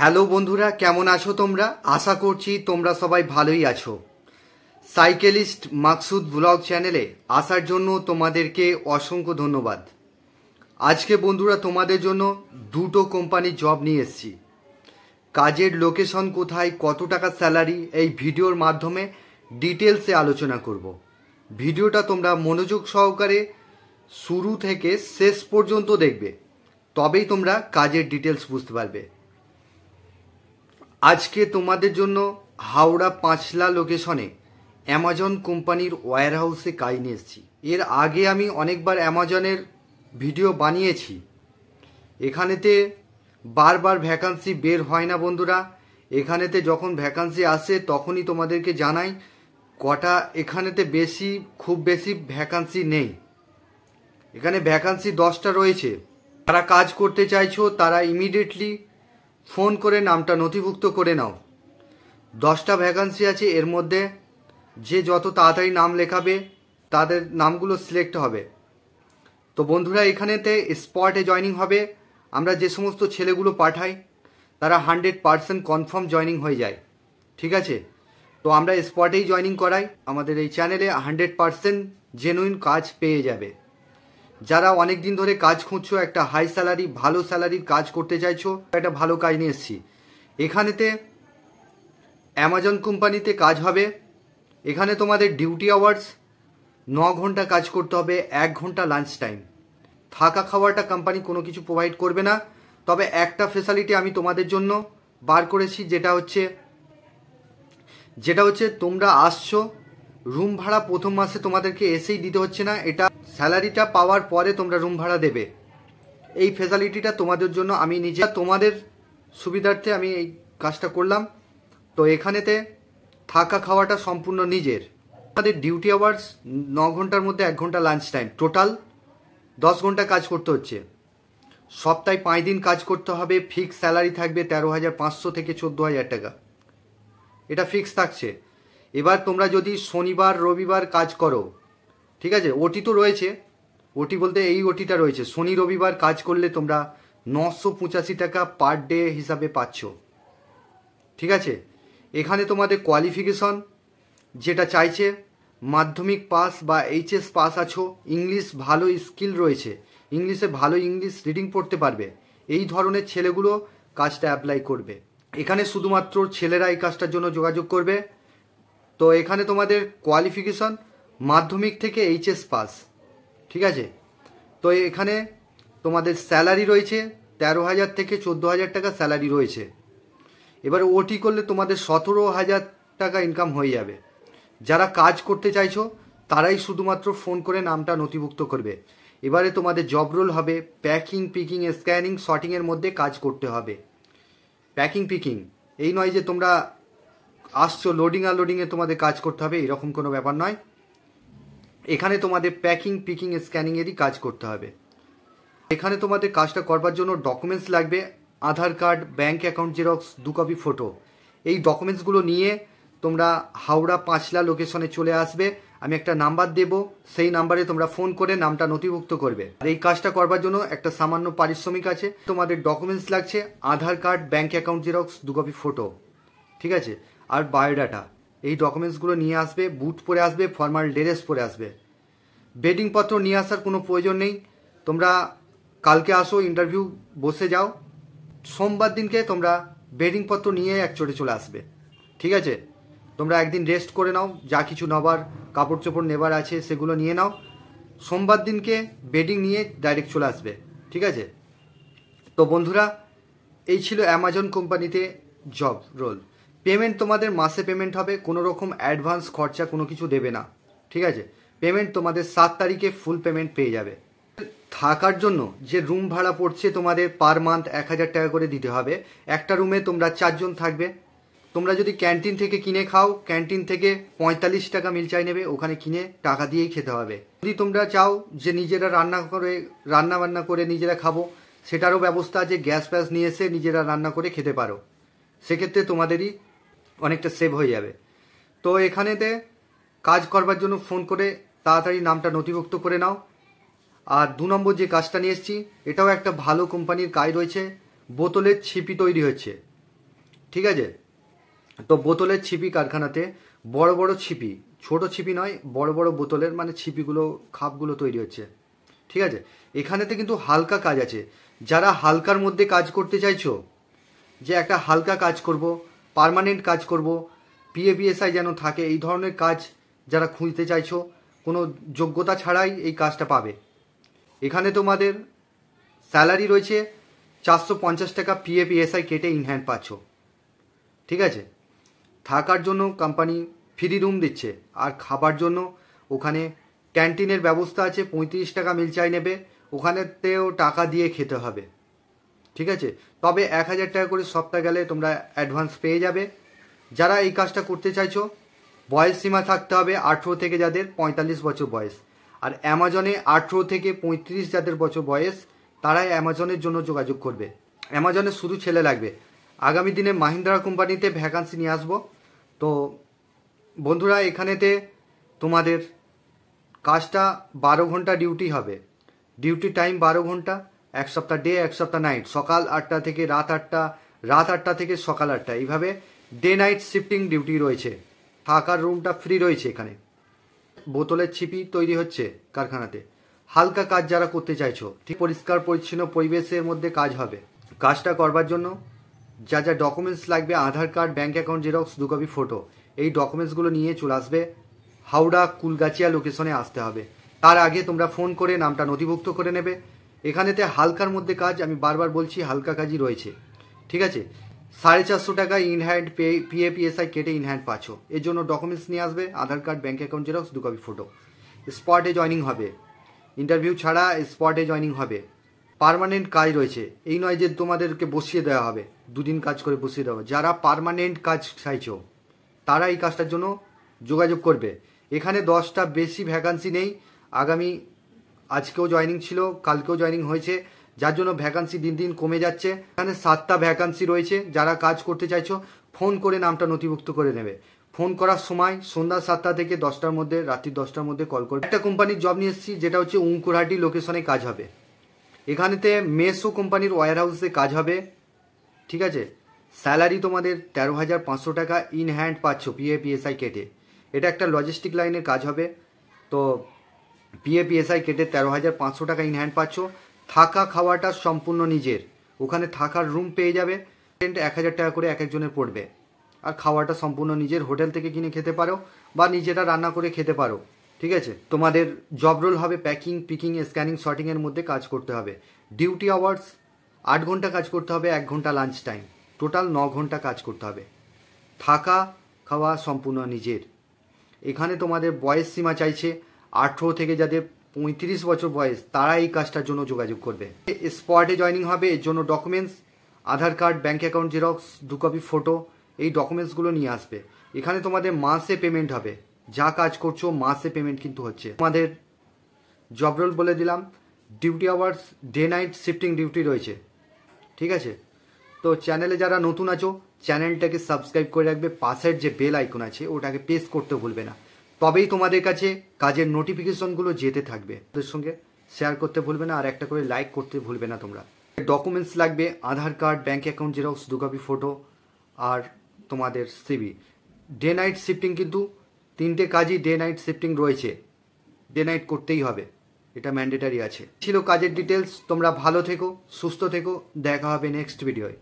Hello বন্ধুরা, কেমন আছো তোমরা? আশা করছি তোমরা সবাই ভালোই আছো। সাইকেলিস্ট মাকসুদ ব্লগ চ্যানেলে আসার জন্য তোমাদেরকে অসংখ্য ধন্যবাদ। আজকে বন্ধুরা তোমাদের জন্য দুটো কোম্পানির জব নিয়ে এসেছি। কাজের লোকেশন কোথায়, কত টাকা স্যালারি, এই ভিডিওর মাধ্যমে ডিটেলসে আলোচনা করব। ভিডিওটা তোমরা মনোযোগ সহকারে শুরু থেকে শেষ পর্যন্ত দেখবে, তবেই তোমরা কাজের ডিটেলস বুঝতে পারবে। আজকে তোমাদের জন্য হাওড়া পাঁচলা লোকেশনে অ্যামাজন কোম্পানির ওয়্যার হাউসে কাজ নিয়ে এসেছি। এর আগে আমি অনেকবার অ্যামাজনের ভিডিও বানিয়েছি। এখানেতে বারবার ভ্যাকান্সি বের হয় না বন্ধুরা। এখানেতে যখন ভ্যাকান্সি আসে তখনই তোমাদেরকে জানাই। কটা এখানেতে খুব বেশি ভ্যাকান্সি নেই। এখানে ভ্যাকান্সি 10টা রয়েছে। যারা কাজ করতে চাইছো তারা ইমিডিয়েটলি ফোন করে নামটা নথিভুক্ত করে নাও। 10টা ভ্যাকান্সি আছে, এর মধ্যে যে যত তাড়াতাড়ি নাম লেখাবে তাদের নামগুলো সিলেক্ট হবে। তো বন্ধুরা, এখানেতে স্পটে জয়নিং হবে। আমরা যে সমস্ত ছেলেগুলো পাঠাই তারা 100% কনফার্ম জয়নিং হয়ে যায়, ঠিক আছে? তো আমরা স্পটেই জয়নিং করাই। আমাদের এই চ্যানেলে 100% জেনুইন কাজ পেয়ে যাবে। যারা অনেক দিন ধরে কাজ খুঁজছো, একটা হাই স্যালারি ভালো স্যালারির কাজ করতে চাইছো, একটা ভালো কাজ নিয়ে এসেছি। এখানেতে অ্যামাজন কোম্পানিতে কাজ হবে। এখানে তোমাদের ডিউটি আওয়ার্স 9 ঘন্টা কাজ করতে হবে, 1 ঘন্টা লাঞ্চ টাইম। থাকা খাওয়াটা কোম্পানি কোনো কিছু প্রোভাইড করবে না, তবে একটা ফেসিলিটি আমি তোমাদের জন্য বার করেছি, যেটা হচ্ছে তোমরা আসছো, রুম ভাড়া প্রথম মাসে তোমাদেরকে এসেই দিতে হচ্ছে না। এটা স্যালারিটা পাওয়ার পরে তোমরা রুম ভাড়া দেবে। এই ফেসিলিটিটা তোমাদের জন্য আমি নিজে, তোমাদের সুবিধার্থে আমি এই কাজটা করলাম। তো এখানেতে থাকা খাওয়াটা সম্পূর্ণ নিজের। আমাদের ডিউটি আওয়ার্স 9 ঘন্টার মধ্যে 1 ঘন্টা লাঞ্চ টাইম, টোটাল 10 ঘন্টা কাজ করতে হচ্ছে। সপ্তাহে 5 দিন কাজ করতে হবে। ফিক্স স্যালারি থাকবে 13,500 থেকে 14,000 টাকা। এটা ফিক্স থাকছে। এবার তোমরা যদি শনিবার রবিবার কাজ করো, ঠিক আছে, ওটি তো রয়েছে। ওটি বলতে এই ওটিটা রয়েছে, শনি রবিবার কাজ করলে তোমরা 985 টাকা পার ডে হিসাবে পাচ্ছ, ঠিক আছে? এখানে তোমাদের কোয়ালিফিকেশন যেটা চাইছে, মাধ্যমিক পাস বা এইচএস পাস আছো, ইংলিশ ভালো স্কিল রয়েছে, ইংলিশে ভালো ইংলিশ রিডিং পড়তে পারবে, এই ধরনের ছেলেগুলো কাজটা অ্যাপ্লাই করবে। এখানে শুধুমাত্র ছেলেরা এই কাজটার জন্য যোগাযোগ করবে। তো এখানে তোমাদের কোয়ালিফিকেশন মাধ্যমিক থেকে এইচএস পাস, ঠিক আছে? তো এখানে তোমাদের স্যালারি রয়েছে 13,000 থেকে 14,000 টাকা স্যালারি রয়েছে। এবারে ওটি করলে তোমাদের 17,000 টাকা ইনকাম হয়ে যাবে। যারা কাজ করতে চাইছো তারাই শুধুমাত্র ফোন করে নামটা নথিভুক্ত করবে। এবারে তোমাদের জব রোল হবে প্যাকিং, পিকিং, স্ক্যানিং, শর্টিংয়ের মধ্যে কাজ করতে হবে। প্যাকিং পিকিং এই নয় যে তোমরা আসছো লোডিং আনলোডিংয়ে তোমাদের কাজ করতে হবে, এরকম কোনো ব্যাপার নয়। এখানে তোমাদের প্যাকিং, পিকিং, স্ক্যানিংয়েরই কাজ করতে হবে। এখানে তোমাদের কাজটা করবার জন্য ডকুমেন্টস লাগবে, Aadhaar card, bank account xerox, 2 copy photo. এই ডকুমেন্টসগুলো নিয়ে তোমরা হাওড়া পাঁচলা লোকেশনে চলে আসবে। আমি একটা নাম্বার দেব, সেই নাম্বারে তোমরা ফোন করে নামটা নথিভুক্ত করবে। আর এই কাজটা করবার জন্য একটা সামান্য পারিশ্রমিক আছে। তোমাদের ডকুমেন্টস লাগছে Aadhaar card, bank account xerox, 2 copy photo, ঠিক আছে, আর বায়োডাটা। এই ডকুমেন্টসগুলো নিয়ে আসবে, বুট পরে আসবে, ফর্মাল ড্রেস পরে আসবে। বেডিং পত্র নিয়ে আসার কোনো প্রয়োজন নেই। তোমরা কালকে আসো, ইন্টারভিউ বসে যাও, সোমবার দিনকে তোমরা বেডিং পত্র নিয়ে একচোটে চলে আসবে, ঠিক আছে? তোমরা একদিন রেস্ট করে নাও, যা কিছু নেবার কাপড় চোপড় নেবার আছে সেগুলো নিয়ে নাও। সোমবার দিনকে বেডিং নিয়ে ডাইরেক্ট চলে আসবে, ঠিক আছে? তো বন্ধুরা, এই ছিল অ্যামাজন কোম্পানিতে জব রোল। পেমেন্ট তোমাদের মাসে পেমেন্ট হবে, কোনো রকম অ্যাডভান্স খরচা কোনো কিছু দেবে না, ঠিক আছে? পেমেন্ট তোমাদের 7 তারিখে ফুল পেমেন্ট পেয়ে যাবে। থাকার জন্য যে রুম ভাড়া পড়ছে তোমাদের পার মান্থ 1,000 টাকা করে দিতে হবে। একটা রুমে তোমরা 4 জন থাকবে। তোমরা যদি ক্যান্টিন থেকে কিনে খাও, ক্যান্টিন থেকে 45 টাকা মিল চাই নেবে, ওখানে কিনে টাকা দিয়েই খেতে হবে। যদি তোমরা চাও যে নিজেরা রান্না বান্না করে নিজেরা খাবো, সেটারও ব্যবস্থা আছে। গ্যাস ফ্যাস নিয়ে এসে নিজেরা রান্না করে খেতে পারো, সেক্ষেত্রে তোমাদেরই অনেকটা সেভ হয়ে যাবে। তো এখানেতে কাজ করবার জন্য ফোন করে তাড়াতাড়ি নামটা নথিভুক্ত করে নাও। আর 2 নম্বর যে কাজটা নিয়ে এসেছি, এটাও একটা ভালো কোম্পানির কাজ রয়েছে। বোতলের ছিপি তৈরি হচ্ছে, ঠিক আছে। তো বোতলের ছিপি কারখানাতে বড় বড় ছিপি, ছোট ছিপি নয়, বড় বড় বোতলের মানে ছিপিগুলো, খাপগুলো তৈরি হচ্ছে। ঠিক আছে, এখানেতে কিন্তু হালকা কাজ আছে। যারা হালকার মধ্যে কাজ করতে চাইছো, যে একটা হালকা কাজ করব, পার্মানেন্ট কাজ করব, পিএপিএসআই যেন থাকে, এই ধরনের কাজ যারা খুঁজতে চাইছো, কোনো যোগ্যতা ছাড়াই এই কাজটা পাবে। এখানে তোমাদের স্যালারি রয়েছে 450 টাকা, পিএপিএসআই কেটে ইন হ্যান্ড পাচ্ছ। ঠিক আছে, থাকার জন্য কোম্পানি ফ্রি রুম দিচ্ছে, আর খাবার জন্য ওখানে ক্যান্টিনের ব্যবস্থা আছে। 35 টাকা মিল চাই নেবে, ওখানেতেও টাকা দিয়ে খেতে হবে। ঠিক আছে, তবে 1000 টাকা করে সপ্তাহ গেলে তোমরা অ্যাডভান্স পেয়ে যাবে। যারা এই কাজটা করতে চাইছো, বয়স সীমা থাকতে হবে 18 থেকে যাদের 45 বছর বয়স, আর অ্যামাজনে 18 থেকে 35 যাদের বছর বয়স, তারাই অ্যামাজনের জন্য যোগাযোগ করবে। অ্যামাজনে শুধু ছেলে লাগবে। আগামী দিনে মাহিন্দ্রা কোম্পানিতে ভ্যাকান্সি নিয়ে আসবো। তো বন্ধুরা, এখানেতে তোমাদের কাজটা 12 ঘন্টা ডিউটি হবে। ডিউটি টাইম 12 ঘন্টা, এক সপ্তাহ ডে, এক সপ্তাহ নাইট। সকাল 8টা থেকে রাত 8টা, রাত 8টা থেকে সকাল 8টা, এইভাবে ডে নাইট শিফটিং ডিউটি রয়েছে। থাকার রুমটা ফ্রি রয়েছে এখানে। বোতলের ছিপি তৈরি হচ্ছে কারখানাতে। হালকা কাজ যারা করতে চাইছো, ঠিক পরিষ্কার পরিচ্ছন্ন পরিবেশের মধ্যে কাজ হবে। কাজটা করবার জন্য যা যা ডকুমেন্টস লাগবে, Aadhaar card, bank account xerox, 2 copy photo, এই ডকুমেন্টসগুলো নিয়ে চলে আসবে। হাওড়া কুলগাছিয়া লোকেশনে আসতে হবে। তার আগে তোমরা ফোন করে নামটা নথিভুক্ত করে নেবে। এখানেতে হালকার মধ্যে কাজ, আমি বারবার বলছি হালকা কাজই রয়েছে। ঠিক আছে, 450 টাকা ইন হ্যান্ড পিএপিএসআই কেটে ইন হ্যান্ড পাচ্ছ। এর জন্য ডকুমেন্টস নিয়ে আসবে, Aadhaar card, bank account xerox, 2 copy photo. স্পটে জয়নিং হবে, ইন্টারভিউ ছাড়া স্পটে জয়নিং হবে। পার্মানেন্ট কাজ রয়েছে, এই নয় যে তোমাদেরকে বসিয়ে দেওয়া হবে, 2 দিন কাজ করে বসিয়ে দেওয়া হবে। যারা পার্মানেন্ট কাজ চাইছো তারা এই কাজটার জন্য যোগাযোগ করবে। এখানে 10টা বেশি ভ্যাকান্সি নেই। আজকেও জয়নিং ছিল, কালকেও জয়নিং হয়েছে, যার জন্য ভ্যাকান্সি দিন দিন কমে যাচ্ছে। এখানে 7টা ভ্যাকান্সি রয়েছে। যারা কাজ করতে চাইছো ফোন করে নামটা নথিভুক্ত করে নেবে। ফোন করার সময় সন্ধ্যা 7টা থেকে 10টার মধ্যে, রাত্রি 10টার মধ্যে কল করবে। একটা কোম্পানির জব নিয়ে এসেছি, যেটা হচ্ছে উঙ্কুরহাটি লোকেশনে কাজ হবে। এখানেতে মেসো কোম্পানির ওয়্যার হাউসে কাজ হবে। ঠিক আছে, স্যালারি তোমাদের 13,500 টাকা ইন হ্যান্ড পাচ্ছ পিএপিএসআই কেটে। এটা একটা লজিস্টিক লাইনের কাজ হবে। তো পিএপিএসআই কেটে 13,500 টাকা ইন হ্যান্ড পাচ্ছ। থাকা খাওয়াটা সম্পূর্ণ নিজের, ওখানে থাকার রুম পেয়ে যাবে। 1000 টাকা করে এক একজনের পড়বে, আর খাওয়াটা সম্পূর্ণ নিজের। হোটেল থেকে কিনে খেতে পারো বা নিজেরা রান্না করে খেতে পারো। ঠিক আছে, তোমাদের জব রোল হবে প্যাকিং, পিকিং, স্ক্যানিং, শর্টিংয়ের মধ্যে কাজ করতে হবে। ডিউটি আওয়ার্স 8 ঘন্টা কাজ করতে হবে, 1 ঘন্টা লাঞ্চ টাইম, টোটাল 9 ঘন্টা কাজ করতে হবে। থাকা খাওয়া সম্পূর্ণ নিজের। এখানে তোমাদের বয়স সীমা চাইছে 18 থেকে যাদের 35 বছর বয়স, তারা এই কাজটার জন্য যোগাযোগ করবে। স্পটে জয়নিং হবে। এর জন্য documents, Aadhaar card, bank account xerox, 2 copy photo, এই ডকুমেন্টসগুলো নিয়ে আসবে। এখানে তোমাদের মাসে পেমেন্ট হবে। যা কাজ করছো মাসে পেমেন্ট কিন্তু হচ্ছে। তোমাদের জব রোল বলে দিলাম। Duty hours day night shifting duty রয়েছে। ঠিক আছে, তো চ্যানেলে যারা নতুন আছো চ্যানেলটাকে সাবস্ক্রাইব করে রাখবে। পাশের যে বেল আইকন আছে ওটাকে প্রেস করতে ভুলবে না, তবেই তোমাদের কাছে কাজের নোটিফিকেশনগুলো যেতে থাকবে। ওদের সঙ্গে শেয়ার করতে ভুলবে না, আর একটা করে লাইক করতে ভুলবে না তোমরা। ডকুমেন্টস লাগবে Aadhaar card, bank account xerox, 2 copy photo, আর তোমাদের সিভি। ডে নাইট শিফটিং কিন্তু 3টে কাজই ডে নাইট শিফটিং রয়েছে। ডে নাইট করতেই হবে, এটা ম্যান্ডেটারি আছে। ছিল কাজের ডিটেলস। তোমরা ভালো থেকো, সুস্থ থেকো। দেখা হবে নেক্সট ভিডিওয়।